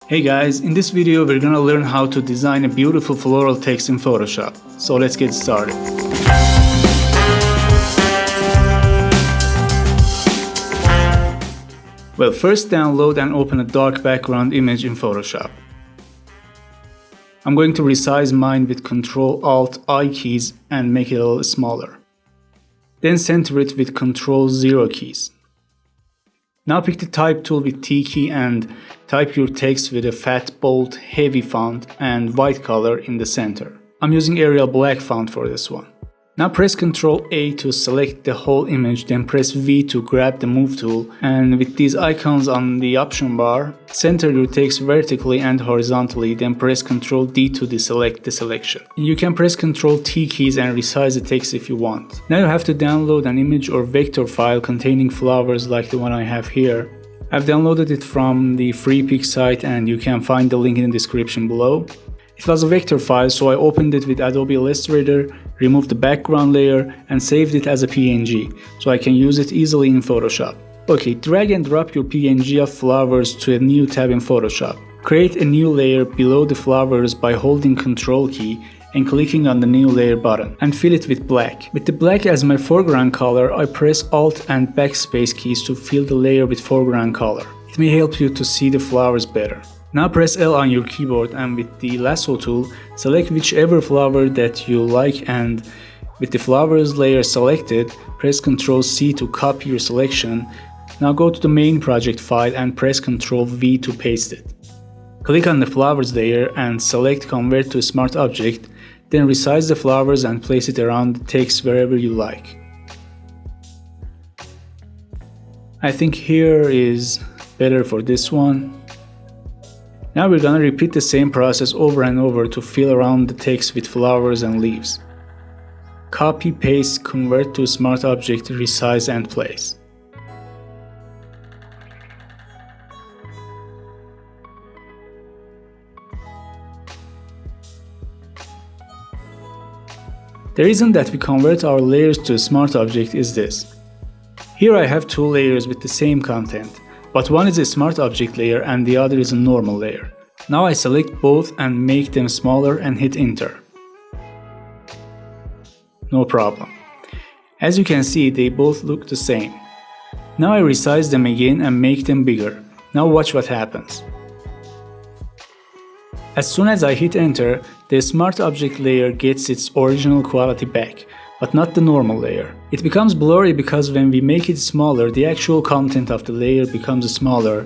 Hey guys, in this video we're gonna learn how to design a beautiful floral text in Photoshop. So let's get started. Well, first download and open a dark background image in Photoshop. I'm going to resize mine with Ctrl-Alt-I keys and make it a little smaller. Then center it with Ctrl-0 keys. Now pick the type tool with T key and type your text with a fat, bold, heavy font and white color in the center. I'm using Arial black font for this one. Now press Ctrl A to select the whole image, then press V to grab the move tool, and with these icons on the option bar, center your text vertically and horizontally, then press Ctrl D to deselect the selection. You can press Ctrl T keys and resize the text if you want. Now you have to download an image or vector file containing flowers like the one I have here. I've downloaded it from the FreePic site and you can find the link in the description below. It was a vector file, so I opened it with Adobe Illustrator, removed the background layer and saved it as a PNG, so I can use it easily in Photoshop. Okay, drag and drop your PNG of flowers to a new tab in Photoshop. Create a new layer below the flowers by holding Ctrl key and clicking on the new layer button, and fill it with black. With the black as my foreground color, I press Alt and Backspace keys to fill the layer with foreground color. It may help you to see the flowers better. Now press L on your keyboard and with the lasso tool, select whichever flower that you like, and with the flowers layer selected, press Ctrl C to copy your selection. Now go to the main project file and press Ctrl V to paste it. Click on the flowers layer and select Convert to Smart Object, then resize the flowers and place it around the text wherever you like. I think here is better for this one. Now we're gonna repeat the same process over and over to fill around the text with flowers and leaves. Copy, paste, convert to smart object, resize and place. The reason that we convert our layers to a smart object is this. Here I have two layers with the same content, but one is a smart object layer and the other is a normal layer. Now I select both and make them smaller and hit enter. No problem. As you can see, they both look the same. Now I resize them again and make them bigger. Now watch what happens. As soon as I hit enter, the smart object layer gets its original quality back, but not the normal layer. It becomes blurry because when we make it smaller, the actual content of the layer becomes smaller,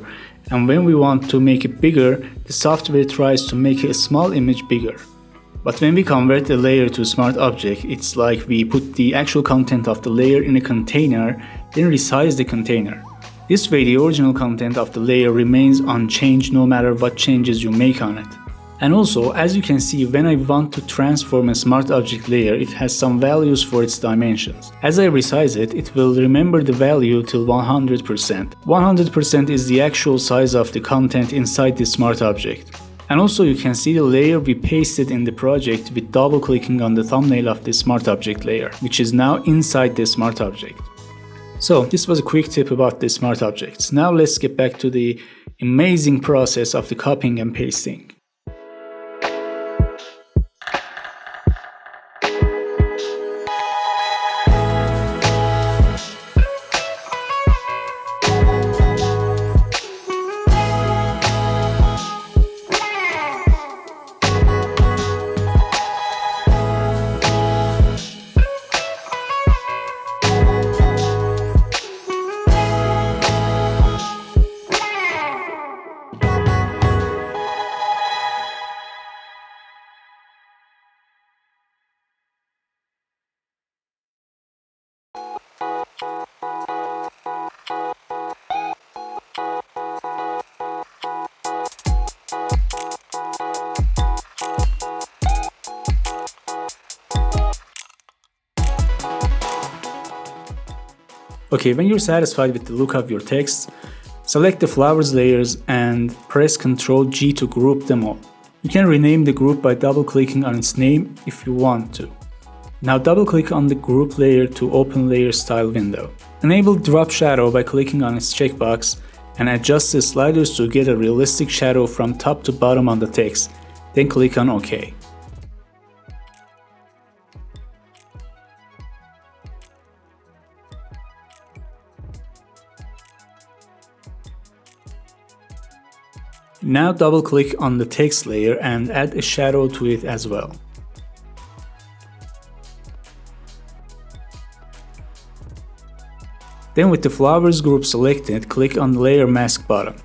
and when we want to make it bigger, the software tries to make a small image bigger. But when we convert the layer to a smart object, it's like we put the actual content of the layer in a container, then resize the container. This way the original content of the layer remains unchanged no matter what changes you make on it. And also, as you can see, when I want to transform a smart object layer, it has some values for its dimensions. As I resize it, it will remember the value till 100%. 100% is the actual size of the content inside the smart object. And also you can see the layer we pasted in the project with double clicking on the thumbnail of the smart object layer, which is now inside the smart object. So this was a quick tip about the smart objects. Now let's get back to the amazing process of the copying and pasting. Okay, when you're satisfied with the look of your text, select the flowers layers and press Ctrl G to group them all. You can rename the group by double-clicking on its name if you want to. Now double-click on the group layer to open layer style window. Enable drop shadow by clicking on its checkbox and adjust the sliders to get a realistic shadow from top to bottom on the text, then click on OK. Now double-click on the text layer and add a shadow to it as well. Then with the flowers group selected, click on the Layer Mask button.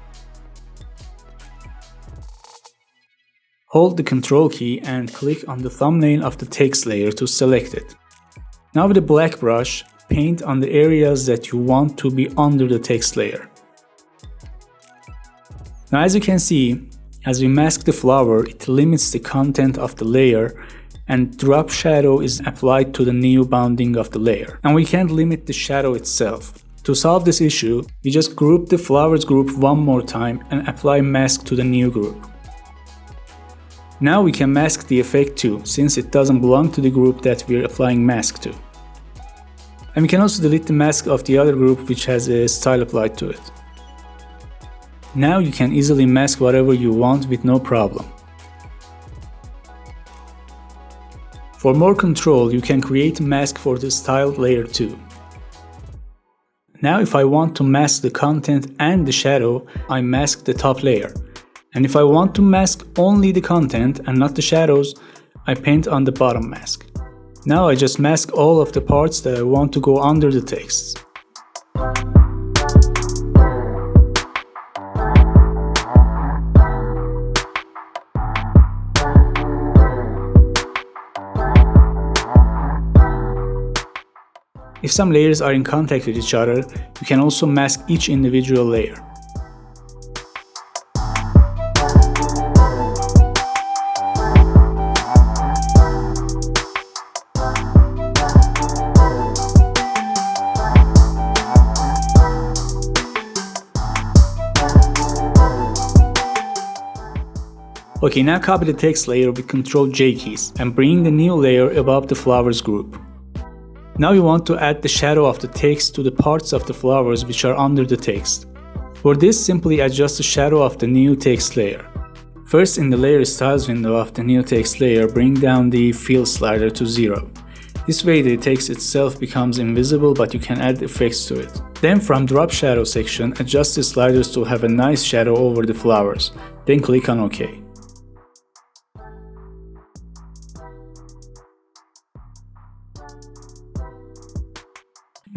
Hold the Ctrl key and click on the thumbnail of the text layer to select it. Now with a black brush, paint on the areas that you want to be under the text layer. Now as you can see, as we mask the flower, it limits the content of the layer and drop shadow is applied to the new bounding of the layer. And we can't limit the shadow itself. To solve this issue, we just group the flowers group one more time and apply mask to the new group. Now we can mask the effect too, since it doesn't belong to the group that we're applying mask to. And we can also delete the mask of the other group which has a style applied to it. Now you can easily mask whatever you want with no problem. For more control, you can create a mask for the style layer too. Now if I want to mask the content and the shadow, I mask the top layer. And if I want to mask only the content and not the shadows, I paint on the bottom mask. Now I just mask all of the parts that I want to go under the text. If some layers are in contact with each other, you can also mask each individual layer. Okay, now copy the text layer with Ctrl J keys and bring the new layer above the flowers group. Now you want to add the shadow of the text to the parts of the flowers which are under the text. For this, simply adjust the shadow of the new text layer. First, in the Layer Styles window of the new text layer, bring down the Fill slider to 0. This way the text itself becomes invisible, but you can add effects to it. Then from Drop Shadow section, adjust the sliders to have a nice shadow over the flowers. Then click on OK.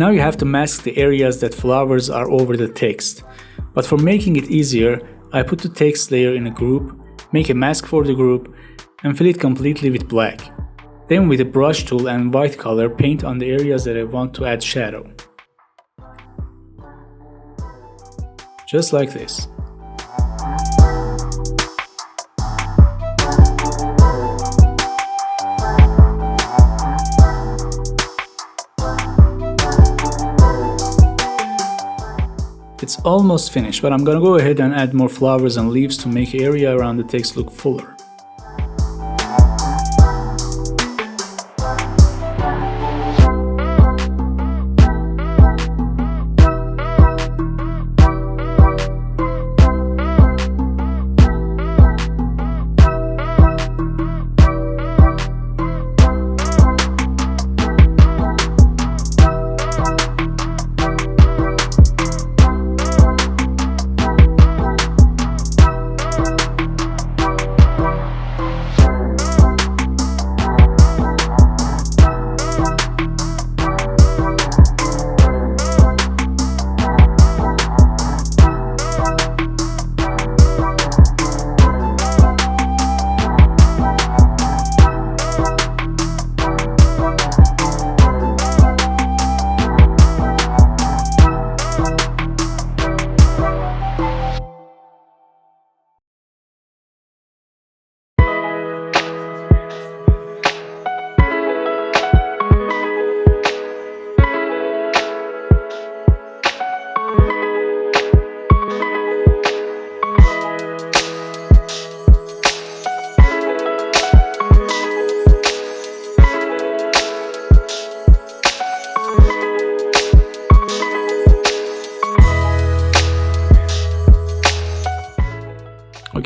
Now you have to mask the areas that flowers are over the text. But for making it easier, I put the text layer in a group, make a mask for the group, and fill it completely with black. Then with a brush tool and white color, paint on the areas that I want to add shadow. Just like this. It's almost finished, but I'm gonna go ahead and add more flowers and leaves to make the area around the text look fuller.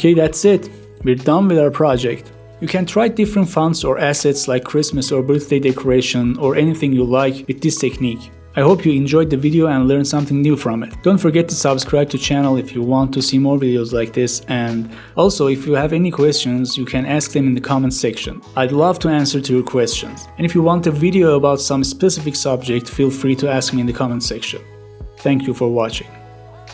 Okay, that's it. We're done with our project. You can try different fonts or assets like Christmas or birthday decoration or anything you like with this technique. I hope you enjoyed the video and learned something new from it. Don't forget to subscribe to the channel if you want to see more videos like this, and also if you have any questions you can ask them in the comments section. I'd love to answer to your questions. And if you want a video about some specific subject, feel free to ask me in the comments section. Thank you for watching.